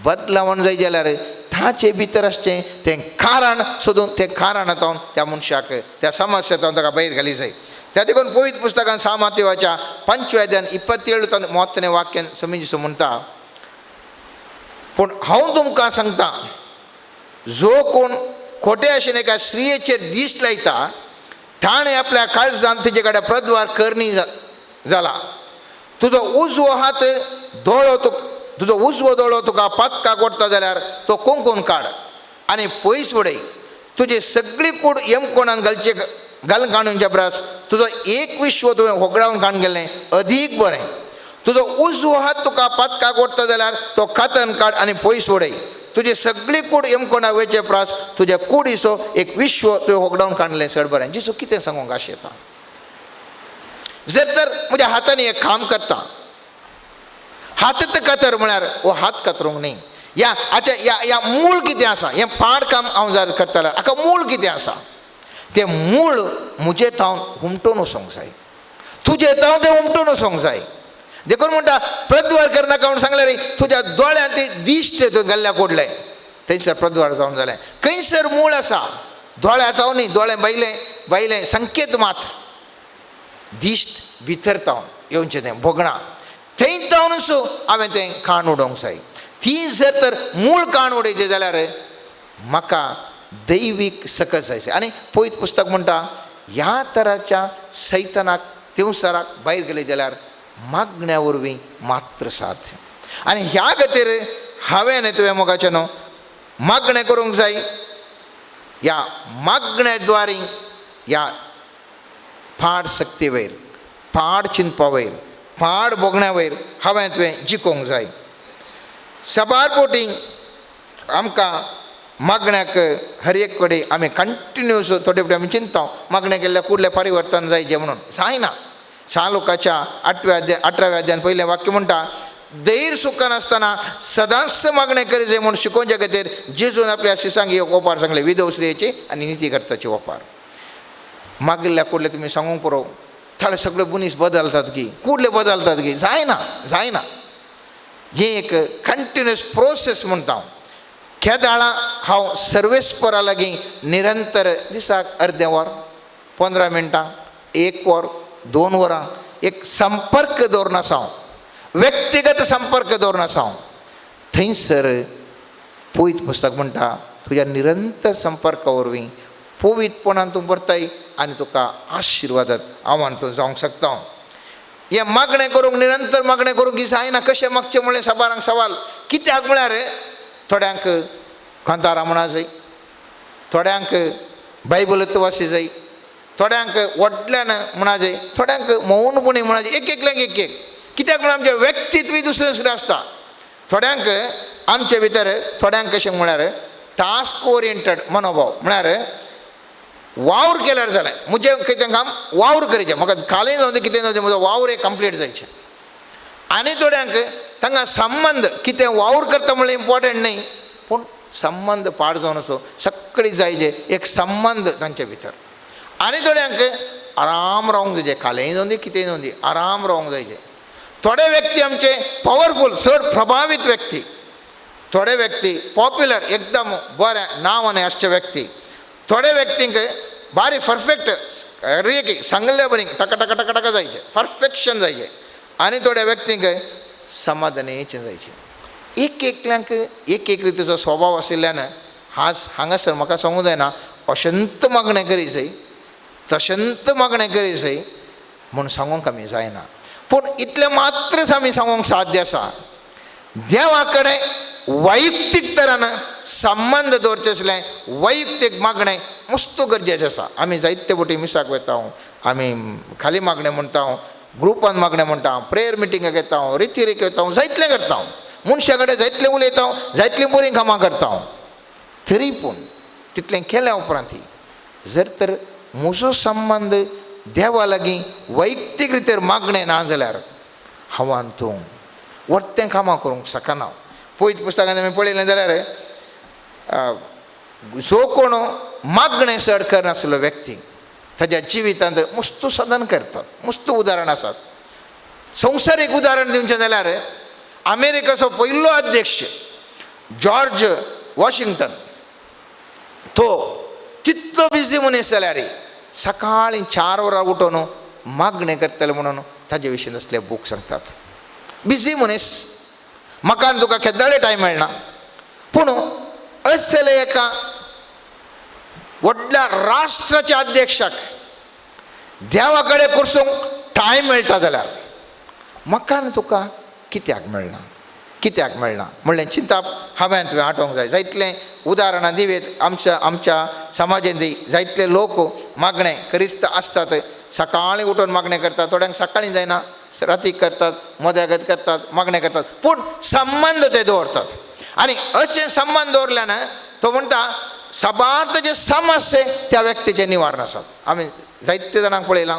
बदलावण जाय जाल्यार ताचे भितर आसचें तें कारण सोदून तें कारणांतून त्या मनशाक त्या समस्येंतून ताका भायर घाली जाय. त्या देखून पवित्र पुस्तकान सामात्यवाच्या 5व्या अध्यायान 27 ते 30 वाक्यान समीज म्हणटा पूण हांव तुमकां सांगता जो कोण खोटे आशेन एका स्त्रियेचेर दिश्ट लायता ताणें आपल्या काळजांत तिचे कडेन प्रद्वार करणी जाला. तुजो उजवो हात तुजो उजवो दोळो तुका पातकाक ओडटा जाल्यार तो कोंकून काड आनी पयस उडय. तुजी सगळी कूड येमकोणान घालून काडूंच्या परस तुजो एक विश्व तुवें होगडावन काडून गेलें अदीक बरें. तुजो उजवो हात तुका पातकाक ओडटा जाल्यार तो कातन काड आनी पयस उडय. तुजी सगळी कूड येमकोणा वयचे परस तुज्या कुडीचो एक विश्व तुवें होगडावन काडलें चड बरें. जेसू कितें सांगूंक आशें येता. जर तर म्हज्या हातांनी एक काम करता, हातच कतर म्हळ्यार हो हात कतरूंक न्ही. ह्या मूळ कितें आसा, हें पाड काम हांव जर करता जाल्यार हाका मूळ कितें आसा. तें मूळ म्हजे तावन हुमटून वचोंक जाय, तुजे तावन तें हुमटून वचोंक जाय. देखून म्हणटा प्रद्वार करनाका म्हूण सांगल्यार तुज्या दोळ्यांत ती दिश्ट तुवें घाल्ल्या कोडलें थंयसर प्रद्वार जावन जालें. खंयसर मूळ आसा, दोळ्या तावन न्ही, दोळें बायलें संकेत मात, दिश्ट भितर तावन येवचें तें भोगणां थंय तावनूच हांवें तें काण उडोवंक जाय. ती जर तर मूळ काण उडयचें जाल्यार म्हाका दैवीक सकस जाय. आनी पवित्र पुस्तक म्हणटा ह्या तराच्या सैतानाक तिवसाराक भायर गेले जाल्यार मागण्या वरवीं मात्र साध्य. आनी ह्या खातीर हांवें तुवें मोगाचें न्हू मागणें करूंक जाय. ह्या मागण्या द्वारे ह्या पाड सक्ती वयर, पाड चिंतपा वयर, पाड बोगण्या वयर हांवें तुवें जिखोवंक जाय. साबार पोटी आमकां मागण्याक हर एक कडेन आमी कंटिन्यूस थोडे फावटी आमी चिंतता मागण्या केल्ल्या कुडलें परिवर्तन जाय जें म्हणून जायना. लोकाच्या 18व्या अध्यायान पयलें वाक्य म्हणटा धैर्य सुखान आसतना सदांच मागणें करी जाय म्हूण शिकोवचे खातीर जेजून आपल्या शिसांक एक ओपार सांगलें विधवस्त्रियेची आनी निती करताची ओपार. मागिल्ल्या कुडलें तुमी सांगूंक पुरो थोडे सगळे मनीस बदलतात की कुडले बदलतात की जायना. ही एक कंटिन्यूअस प्रोसेस म्हणटा हांव. खेदाळा हांव सर्वेस्परा लागीं निरंतर दिसाक अर्दें वर, 15 मिनटां, 1 वर, 2 वरां एक संपर्क दवरून आसा हांव, व्यक्तिगत संपर्क दवरून आसा हांव. थंयसर पवित्र पुस्तक म्हणटा तुज्या निरंतर संपर्का वरवीं पवित्रपणान तूं भरताय आनी तुका आशिर्वादांत आव्हान तूं जावंक शकता. हें मागणें करूंक निरंतर मागणें करूंक की जायना. कशें मागचें म्हणलें साबारांक सवाल. कित्याक म्हळ्यार थोड्यांक कांतारां म्हणा जाय, थोड्यांक बायबलत वाची जाय, थोड्यांक व्हडल्यान म्हणा जाय, थोड्यांक मौनपणी म्हणा जाय. एक कित्याक म्हळ्यार आमचें व्यक्तित्व दुसरें आसता. थोड्यांक आमचे भितर थोड्यांक कशें म्हळ्यार टास्क ओरिएंटेड मनोभाव म्हळ्यार वावर केल्यार जालें. म्हजें कितें काम वावर करचें. म्हाका खालें जावं दी कितें जावं दी म्हजो वावर एक कंप्लीट जायचें. आनी थोड्यांक तांकां संबंध कितें वावर करता म्हणल्यार इम्पॉर्टंट न्ही, पूण संबंध पाड जावन असो सगळी जायचे एक संबंध तांचे भितर. आनी थोड्यांक आराम रावंक जायचे. खालेंय जावं दी कितेंय जावं दी आराम रावंक जायचे. थोडे व्यक्ती आमचे पॉवरफूल चड प्रभावीत व्यक्ती, थोडे व्यक्ती पॉप्युलर एकदम बरें नांवाने आसचे व्यक्ती, थोडे व्यक्तींक बारी परफेक्ट रेकी सांगले बरी टका टका टका टका जायचे परफेक्शन जायचे. आनी थोड्या व्यक्तींक समाधानेचें जायचें. एक एकल्यांक एक एक रितीचो स्वभाव आशिल्ल्यान हांगासर म्हाका सांगूंक जायना अशंत मागणें करीसय तशंत मागणें करीसय म्हूण सांगूंक आमी जायना. पूण इतलें मात्रच आमी सांगूंक साध्य आसा, देवा कडेन वैयक्तीक तरान संबंध दवरचें आसलें वैयक्तीक मागणें मस्त गरजेचें आसा. आमी जायते फावटी मिसाक वता, आमी खाली मागणें म्हणटा, ग्रुपान मागणें म्हणटा, प्रेयर मिटिंगाक येता, रितीरेक येता, जायतलें करता, मनशा कडेन जायतलें उलयता, जायतलीं बरीं कामां करता. तरी पूण तितलें केल्या उपरांतय जर तर म्हजो संबंध देवा लागीं वैयक्तीक रितीर मागणें ना जाल्यार हांव आनी तूं वर्तें कामां करूंक शकना. पयत पुस्तकांत आमी पळयलें जाल्यार जो कोण मागणें चड करनासलो व्यक्ती ताच्या जिवितांत मस्त सदन करतात. मस्त उदाहरण आसात. संवसारीक उदाहरण दिवचें जाल्यार अमेरिकेचो पयलो अध्यक्ष जॉर्ज वॉशिंग्टन, तो तितलो बिजी मनीस जाल्यार सकाळीं 4 वरां उठून मागणें करतले म्हणून ताजे विशीं असले बूक सांगतात. बिजी मनीस, म्हाका तुका केन्नाय टायम मेळना. पूण असले एका व्हडल्या राष्ट्राच्या अध्यक्षाक देवा कडेन करसूंक टायम मेळटा जाल्यार म्हाका तुका कित्याक मेळना, कित्याक मेळना म्हणलें चिंता हांवें तुवें हाडूंक जाय. जायतलें उदाहरणां दिवेत आमच्या समाजांत जायतले लोक मागणें करीत आसतात. सकाळीं उठून मागणें करतात, थोड्यांक सकाळीं जायना रातीक करतात, मध्यागत करतात, मागणें करतात, पूण संबंध ते दवरतात. आनी अशें संबंध दवरल्यान तो म्हणटा सबार जे समस्ये त्या व्यक्तीचे निवारण आसात. आमी जायते जाणांक पळयलां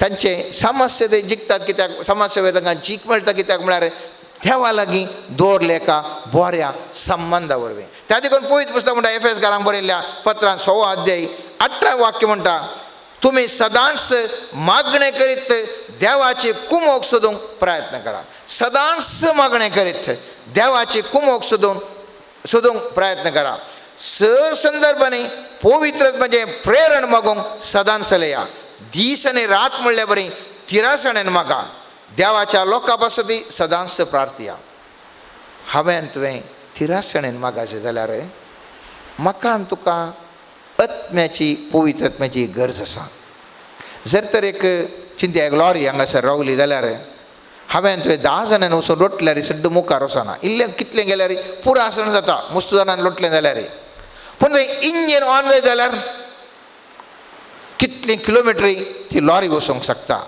तांचे समस्ये ते जिखतात. कित्याक समस्ये तांकां जीख मेळटा कित्याक म्हळ्यार देवा लागीं दवरले एका बऱ्या संबंदा वरवीं. त्या देखून पयत पुस्तक म्हणटा एफेसकारांक बरयल्ल्या पत्रांत 6 अध्याय 18 वाक्य म्हणटा, तुमी सदांच मागणें करीत देवाची कुमोग सोदूंक प्रयत्न करा. सदांच मागणें करीत देवाची कुमोग सोदूंक प्रयत्न करा. सर संदर्भांनी पवित्र म्हणजे प्रेरण मागूंक सदांच लेया. दीस आनी रात म्हणल्या बरी तिरासणेन मागा. देवाच्या लोकां पासती सदांच प्रार्थया. हांवें तुवें तिरासणेन मागचें जाल्यार म्हाका आनी तुका आत्म्याची पवित्र आत्म्याची गरज आसा. जर तर एक चिंत्या एक लॉरी हांगासर रावली जाल्यार हांवें तुवें 10 जाणांनी वचून लोटल्यार सड्ड मुखार वचना. इल्लें कितलें गेल्यार पुरो आसण जाता, मस्त जाणांनी लोटलें जाल्यार. पूण इंजीन ऑन जाय जाल्यार कितलीं किलोमिटरी ती लॉरी वचूंक शकता.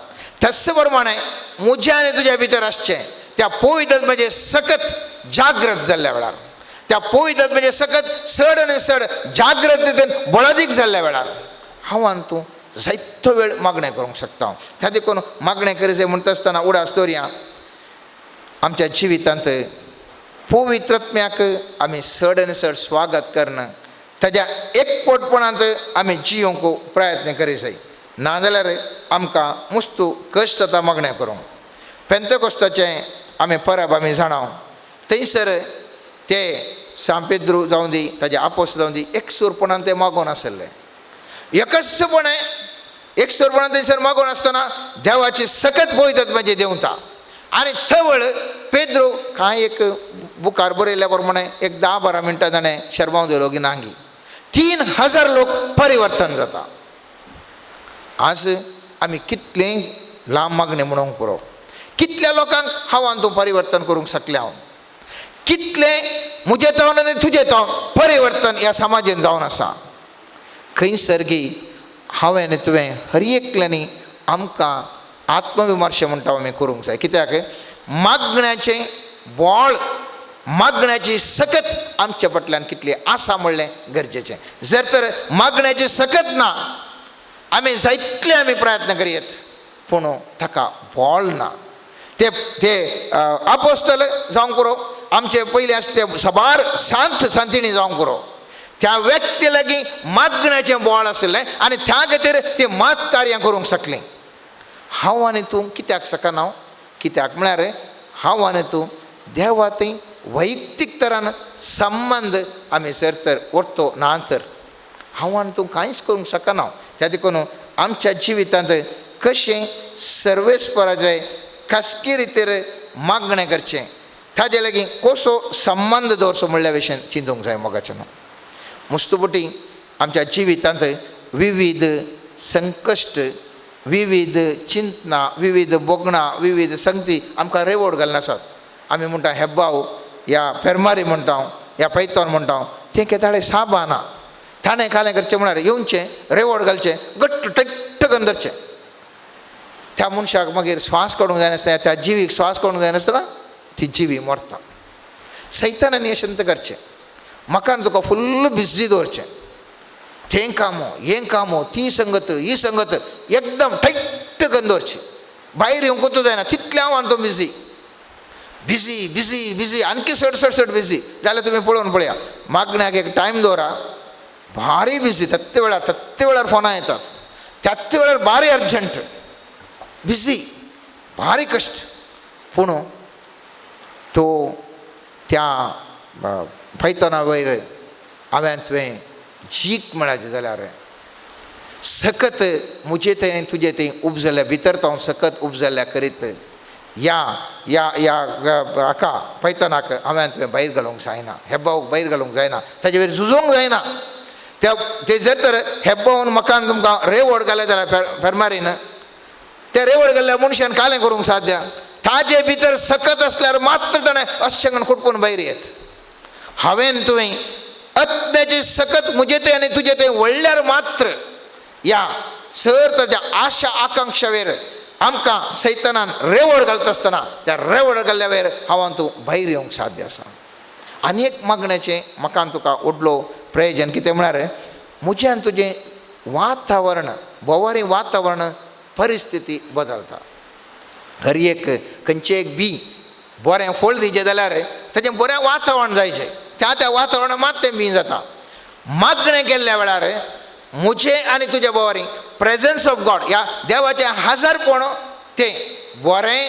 तस प्रमाणें म्हज्या आनी तुज्या भितर आसचें त्या पवित्र म्हणजे सकत जागृत जाल्ल्या वेळार, त्या पवित्र म्हणजे सकत चड आनी चड जागृततेन बळदीक जाल्ल्या वेळार हांव आनी तूं जायतो वेळ मागणें करूंक शकता. त्या देखून मागणें करीत म्हणटा आसतना उडास दवरया आमच्या जिवितांत पवित्रत्म्याक आमी चड आनी चड स्वागत करना, ताज्या एकपटपणांत आमी जियोंक प्रयत्न करीत जाय. नाजाल्यार आमकां मस्तू कश्ट जाता मागणें करूंक. पेंतेकोस्ताचें आमी परब आमी जाणाव, थंयसर ते सांपेद्रू जावं दी ताजे आपोस जावं दी एकसूरपणान ते मागोवन आसले. एकसपणे एकसूरपणान थंयसर मागोवन आसतना देवाची सकत पवित्र म्हणजे देंवता. आनी थवळ पेद्रू कांय एक बुकार बरयल्या प्रमाणे एक 10-12 मिनटां ताणें शर्माव दिलो की नांगी 3000 लोक परिवर्तन जाता. आज आमी कितलें लांब मागणें म्हणूंक पुरो, कितल्या लोकांक हांव आनी तूं परिवर्तन करूंक शकले. हांव कितलें म्हजें तावन आनी तुजें तावन परिवर्तन ह्या समाजान जावन आसा. खंयसर गी हांवें आनी तुवें हर एकल्यांनी आमकां आत्मविमर्श म्हणटा आमी करूंक जाय. कित्याक मागण्याचें बोळ मागण्याची सकत आमच्या पटल्यान कितली आसा म्हणलें गरजेचें. जर तर मागण्याची सकत ना, आमी जायतले आमी प्रयत्न करीत पूण ताका बोळ ना. ते आपोस्तल जावं करो, आमचे पयलीं आसा ते सबार सांत सांतिणी जावं करो, त्या व्यक्ती लागीं मागण्याचें बोळ आसलें आनी त्या खातीर ती मात कार्यां करूंक शकलीं. हांव आनी तूं कित्याक शकना? कित्याक म्हळ्यार हांव आनी तूं देवा थंय वैयक्तीक तरान संबंद आमी जर तर उरतो ना तर हांव आनी तूं कांयच करूंक शकना. त्या देखून आमच्या जिवितांत कशें सर्वेस्पराचें खासगी रितीर मागणें करचें, ताजे लागीं कसो संबंद दवरचो म्हणल्या विशयी चिंतूंक जाय. मोगाचें मुस्तुबटी आमच्या जिवितांत विविध संकश्ट, विविध चिंतना, विविध बोगणां, विविध संगती आमकां रेवड घालून आसात. आमी म्हणटा हेब्बाव, या फेरमारी म्हणटा, या पैतोन म्हणटा, तें केताळे साबाना ताणें कालें करचें म्हळ्यार येवचें, रेवड घालचें, घट्ट टट्ट करून धरचें. त्या मनशाक मागीर स्वास काडूंक जायनासतना, त्या जिवीक स्वास काडूंक जायनासतना ती जिवी मरता. सैतानान यशंत करचें, म्हाका तुका फुल्ल बिजी दवरचें, तें कामो हें कामो, ती संगत ही संगत एकदम टट्ट करून दवरची, भायर येवंकूच जायना, तितलें हांव आनी तो बिजी बिजी बिजी बिजी आणखी सड बिजी जाल्यार तुमी पळोवन पळया. मागण्याक एक टायम दवरा, भारी बिजी, तत्ते वेळार फोनां येतात, त्यात्ते वेळार भारी अर्जंट, बिजी, भारी कश्ट. पूण तो त्या पैताना वयर हांवें तुवें जीक म्हळ्याचें जाल्यार सकत मुजे थंय तुजे थंय उब जाल्ल्या भितर तो सकत उब जाल्ल्या करीत या या या हाका पैतानाक हांवें तुवें भायर घालूंक जायना, हेब्बावक भायर घालूंक जायना, ताजे वयर झुजोवंक जायना. ते जर तर हेब्बावन मकान तुमकां रेवड घालें जाल्यार फेरमारीन त्या रेवड घाल्ल्या मनशान कालें करूंक साध्य. ताजे भितर सकत आसल्यार मात्र ताणें अशें करून खुटपून भायर येत. हांवें तुवें अत्म्याची सकत मुजे थंय आनी तुजे थंय व्हडल्यार मात्र या सर ताच्या आशा आकांक्षा वयर आमकां सैतानान रेवड घालता आसतना त्या रेवड घाल्ल्या वयर हांव तूं भायर येवंक साध्य आसा. आनी एक मागण्याचें म्हाका तुका व्हडलो प्रयोजन कितें म्हळ्यार म्हजें आनी तुजें वातावरण, बोवारी वातावरण, परिस्थिती बदलता. घरी एक खंयचें एक बी बरें फळ दिवचें जाल्यार ताचें बरें वातावरण जायचें, त्या वातावरणांत मात तें बी जाता. मागणें केल्ल्या वेळार म्हजें आनी तुज्या बोवारी प्रेजन्स ऑफ गॉड, ह्या देवाचें हजरपण तें बरें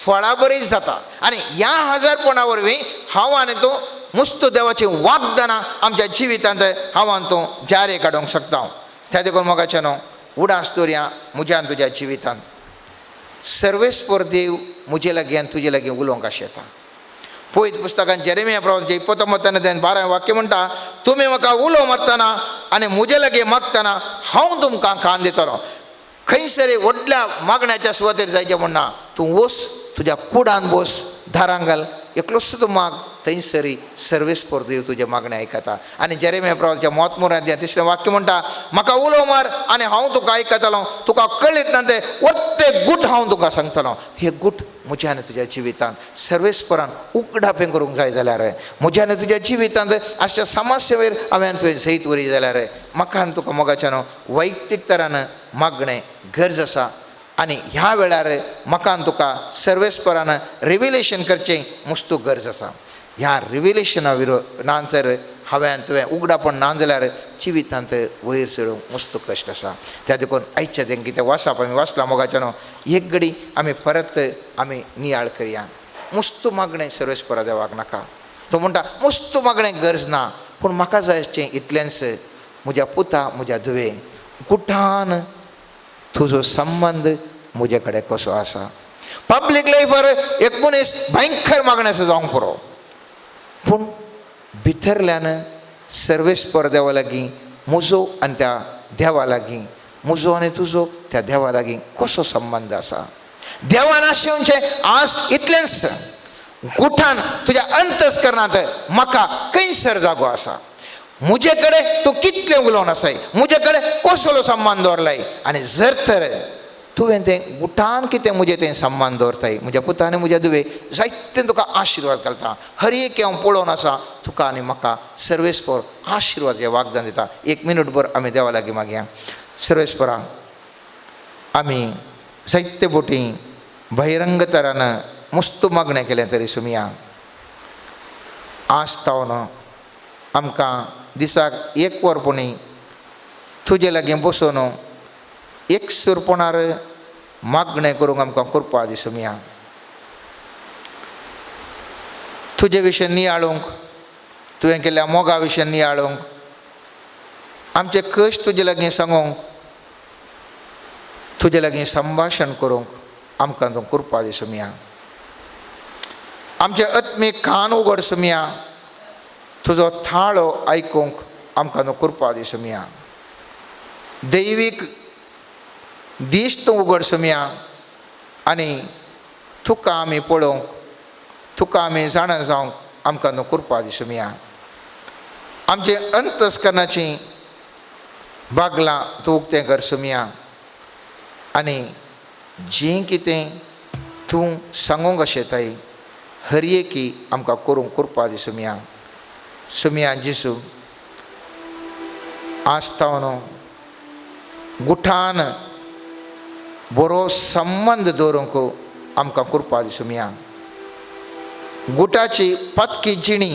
फळां बरीच जाता. आनी ह्या हजरपणा वरवीं हांव आनी तूं मुस्त देवाचीं वागदानां आमच्या जिवितांत हांव आनी तूं जारे काडूंक शकता. त्या देखून मोगाचें न्हू उडास दवरया म्हज्या आनी तुज्या जिवितांत. सर्वेस्पर देव म्हजे लागीं आनी तुजे लागीं उलोवंक आशें येता. पळयत पुस्तकान जेरेमिया प्रवक्त्याचें 29:12 वाक्य म्हणटा, तुमी म्हाका उलो मारतना आनी म्हजे लागीं मागतना हांव तुमकां कान दितलो. खंयसरी व्हडल्या मागण्याच्या सुवातेर जायचें म्हणना, तूं वच तुज्या कुडान बस, दारां घाल, एकलोच तूं माग, थंयसरी सर्वेस्पर देव तुजे मागणें आयकता. आनी जेरेमिया प्रवक्त्याच्या 33:3 वाक्य म्हणटा, म्हाका उलो मार आनी हांव तुका आयकतलो, तुका कळीत ना तें वरते गूट हांव तुका सांगतलो. हे गूट म्हज्या आनी तुज्या जिवितांत सर्वेस्परान उगडापें करूंक जाय जाल्यार, म्हज्या आनी तुज्या जिवितांत अशा समस्ये वयर हांवें तुवें सयत वरी जाल्यार म्हाका आनी तुका मोगाच्यान वैयक्तीक तरान मागणें गरज आसा. आनी ह्या वेळार म्हाका आनी तुका सर्वेस्परान रिविलेशन करचें मुस्तू गरज आसा. ह्या रिविलेशना नांतर हांवें तुवें उगडापण ना जाल्यार जिवितांत वयर चडूंक मस्त कश्ट आसा. त्या देखून आयच्या तें कितें वाचप आमी वाचलां मोगाच्यान एक घडी आमी परत आमी नियाळ करया. मस्त मागणें सर्वेस्परा देवाक नाका. तो म्हणटा मस्त मागणें गरज ना, पूण म्हाका जाय आसचें इतलेंच, म्हज्या पुता म्हज्या धुवे गुठान तुजो संबंद म्हजे कडेन कसो आसा. पब्लीक लायफार एक मनीस भयंकर मागण्याचो जावंक पुरो, पूण भितरल्यान सर्वेस्पर देवा लागीं म्हजो आनी त्या देवा लागीं, म्हजो आनी तुजो त्या देवा लागीं कसो संबंद आसा. देवान आशेवचें आज इतलेंच, गुठान तुज्या अंतस्करणांत म्हाका खंयसर जागो आसा, म्हजे कडेन तूं कितलें उलोवन आसाय, म्हजे कडेन कसलो संबंद दवरलाय. आनी जर तर तुवें तें गुठान कितें मुजें तें सम्मान दवरताय म्हज्या पुतांनी म्हज्या दुवे जायतें तुका आशिर्वाद घालता. हर एक हांव पळोवन आसा तुका आनी म्हाका सर्वेस्पर आशिर्वादाचें वागदान दिता. 1 मिनट भर आमी देवा लागीं मागया. सर्वेस्परा, आमी जायते बोटी बहिरंग तरान मस्त मागणें केलें तरी सुमिया आज तावन आमकां दिसाक 1 वरपुणी तुजे लागीं बसून एक सुरपणार मागणें करूंक आमकां करपा दी सुमिया. तुजे विशीं नियाळूंक, तुवें केल्ल्या मोगा विशीं नियाळूंक, आमचे कश्ट तुजे लागीं सांगूंक, तुजे लागीं संभाशण करूंक आमकां तूं करपा दी सुमिया. आमचे आत्मीक कान उगड सुमिया, तुजो थाळो आयकूंक आमकां तूं करपा दी सुमिया. दैवीक दिश्ट उगड सुमिया आनी तुका आमी पळोवंक, तुका आमी जाणा जावंक आमकां तूं करपा दी सुमिया. आमचे अंतस्करणाची बागलां तूं उक्तें कर सुमिया आनी जें कितें तूं सांगूंक आशेताय हर एकी आमकां करूंक करपा दी सुमिया. सुमिया जेसू आज तावन गुठान बरो संबंध दवरूंक आमकां करपा दी सुमिया. गुटाची पत्की जिणी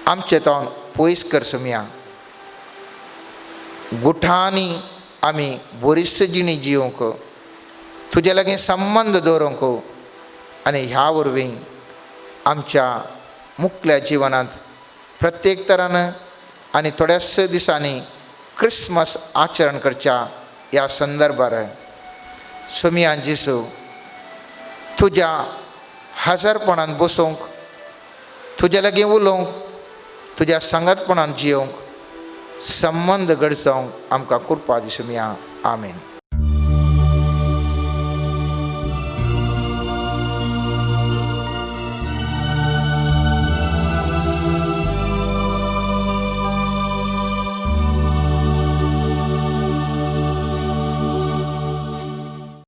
आमचे तावन पयस कर सुमिया. गुठांनी आमी बरीच जिणी जिवंक, तुजे लागीं संबंध दवरूंक आनी ह्या वरवीं आमच्या मुखल्या जिवनांत प्रत्येक तरान आनी थोड्याच दिसांनी क्रिसमस आचरण करच्या ह्या संदर्भार सुमिया जेसू तुज्या हजरपणान बसूंक, तुजे लागीं उलोवंक, तुज्या संगतपणान जियोंक, संबंध घडचोवंक आमकां करपा दी सुमिया. आमेन.